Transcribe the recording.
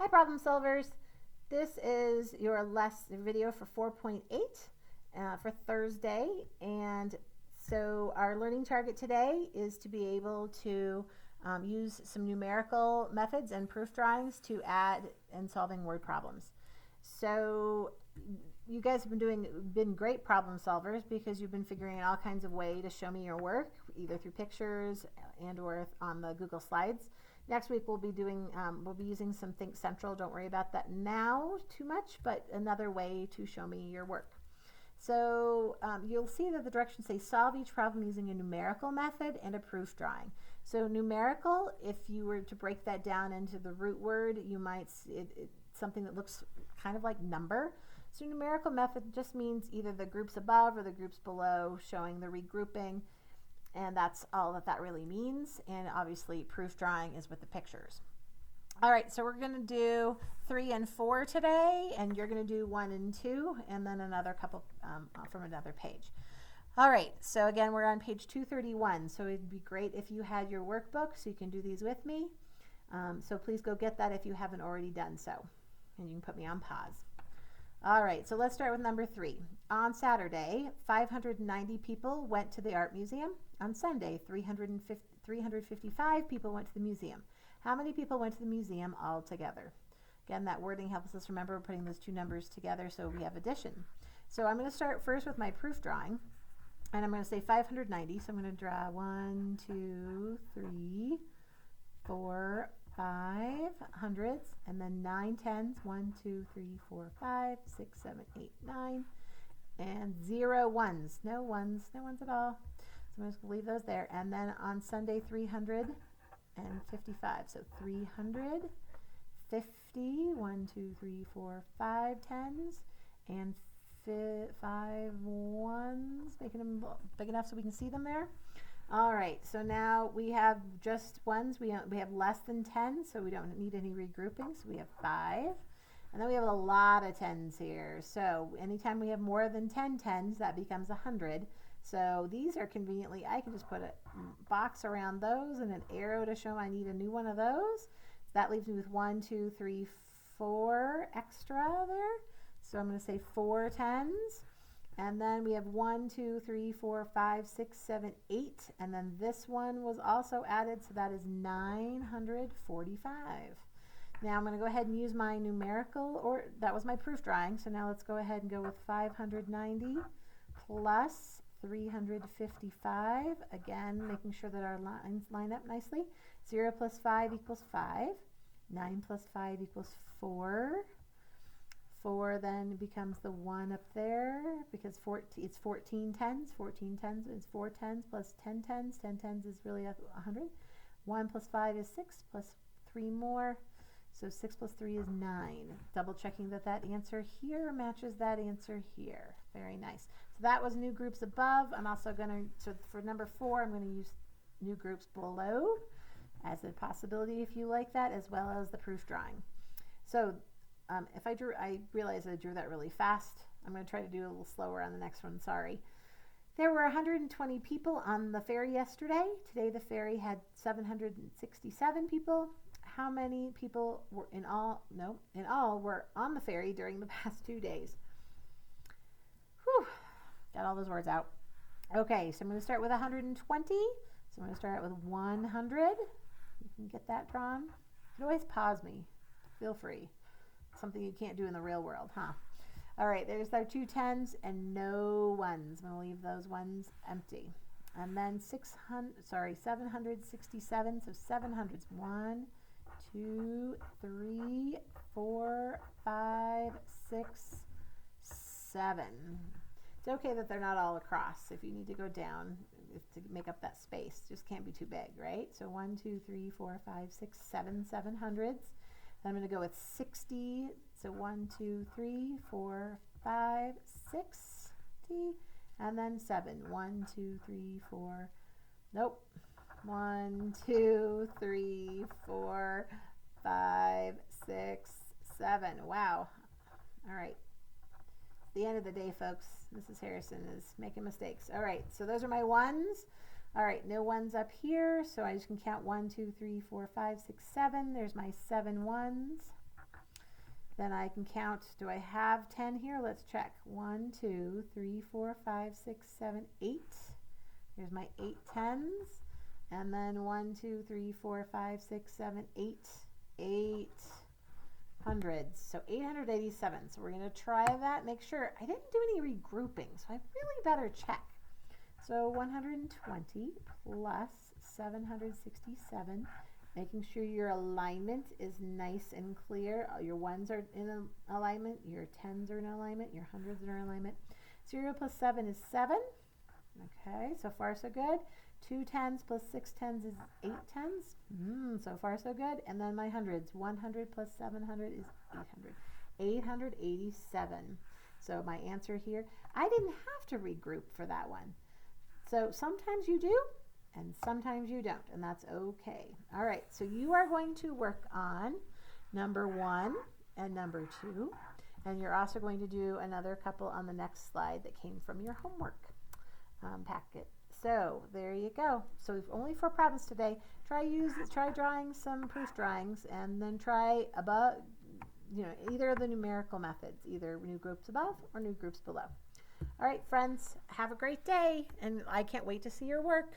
Hi, problem solvers. This is your video for 4.8 for Thursday. And so our learning target today is to be able to use some numerical methods and proof drawings to add in solving word problems. So you guys have been great problem solvers because you've been figuring out all kinds of ways to show me your work, either through pictures and or on the Google Slides. Next week we'll be using some Think Central. Don't worry about that now too much, but another way to show me your work. So you'll see that the directions say solve each problem using a numerical method and a proof drawing. So numerical, if you were to break that down into the root word, you might see something that looks kind of like number. So numerical method just means either the groups above or the groups below, showing the regrouping, and that's all that really means. And obviously proof drawing is with the pictures. All right, so we're going to do 3 and 4 today, and you're going to do 1 and 2, and then another couple from another page. All right, so again, we're on page 231, so it'd be great if you had your workbook so you can do these with me. So please go get that if you haven't already done so, and you can put me on pause. All right, so let's start with number 3. On Saturday, 590 people went to the art museum. On Sunday, 355 people went to the museum. How many people went to the museum altogether? Again, that wording helps us remember putting those two numbers together so we have addition. So I'm going to start first with my proof drawing, and I'm going to say 590. So I'm going to draw 1, 2, 3, 4, 5 hundreds, and then 9 tens. 1, 2, 3, 4, 5, 6, 7, 8, 9, and 0 ones. No ones at all. So I'm just going to leave those there. And then on Sunday, 355. So 350. 1, 2, 3, 4, 5 tens, and 5 ones, making them big enough so we can see them there. All right, so now we have just ones. We have less than 10, so we don't need any regrouping. So we have 5. And then we have a lot of tens here. So anytime we have more than 10 tens, that becomes 100. So these are conveniently, I can just put a box around those and an arrow to show I need a new one of those. That leaves me with 1, 2, 3, 4 extra there. So I'm going to say 4 tens. And then we have 1, 2, 3, 4, 5, 6, 7, 8. And then this one was also added, so that is 945. Now I'm going to go ahead and use my numerical, or that was my proof drawing. So now let's go ahead and go with 590 plus 355. Again, making sure that our lines line up nicely. 0 plus 5 equals 5. 9 plus 5 equals 4. 4 then becomes the 1 up there because it's 14 tens. 14 tens is 4 tens plus 10 tens. 10 tens is really 100. 1 plus 5 is 6 plus 3 more. So 6 plus 3 is 9. Double checking that that answer here matches that answer here. Very nice. So that was new groups above. I'm also going to, so for number 4, I'm going to use new groups below as a possibility if you like that, as well as the proof drawing. So if I realized I drew that really fast. I'm going to try to do a little slower on the next one, sorry. There were 120 people on the ferry yesterday. Today the ferry had 767 people. How many people were in all were on the ferry during the past 2 days? Whew, got all those words out. Okay, so I'm going to start with 120. So I'm going to start out with 100. You can get that drawn. You can always pause me. Feel free. Something you can't do in the real world, huh? All right, there's our 2 tens and no ones. I'm going to leave those ones empty. And then 767. So 700s. 1, 2, 3, 4, 5, 6, 7. It's okay that they're not all across. If you need to go down to make up that space, just can't be too big, right? So 1, 2, 3, 4, 5, 6, 7, 700s. Then I'm going to go with 60. So 1, 2, 3, 4, 5, 60, and then 7. 1, 2, 3, 4. Nope. 1, 2, 3, 4, 5, 6, 7. Wow. All right. The end of the day, folks. Mrs. Harrison is making mistakes. All right. So those are my ones. All right. No ones up here. So I just can count 1, 2, 3, 4, 5, 6, 7. There's my 7 ones. Then I can count. Do I have 10 here? Let's check. 1, 2, 3, 4, 5, 6, 7, 8. Here's my 8 tens. And then 1, 2, 3, 4, 5, 6, 7, 8. 8 hundreds. So 887. So we're going to try that. Make sure I didn't do any regrouping, so I really better check. So 120 plus 767. Making sure your alignment is nice and clear. Your ones are in alignment, your tens are in alignment, your hundreds are in alignment. 0 plus 7 is 7. Okay, so far so good. 2 tens plus 6 tens is 8 tens. So far so good. And then my hundreds. 100 plus 700 is 800. 887. So my answer here, I didn't have to regroup for that one. So sometimes you do, and sometimes you don't, and that's okay. All right, so you are going to work on number 1 and number 2, and you're also going to do another couple on the next slide that came from your homework packet. So there you go. So only 4 problems today. Try drawing some proof drawings, and then try above, either of the numerical methods, either new groups above or new groups below. All right, friends, have a great day, and I can't wait to see your work.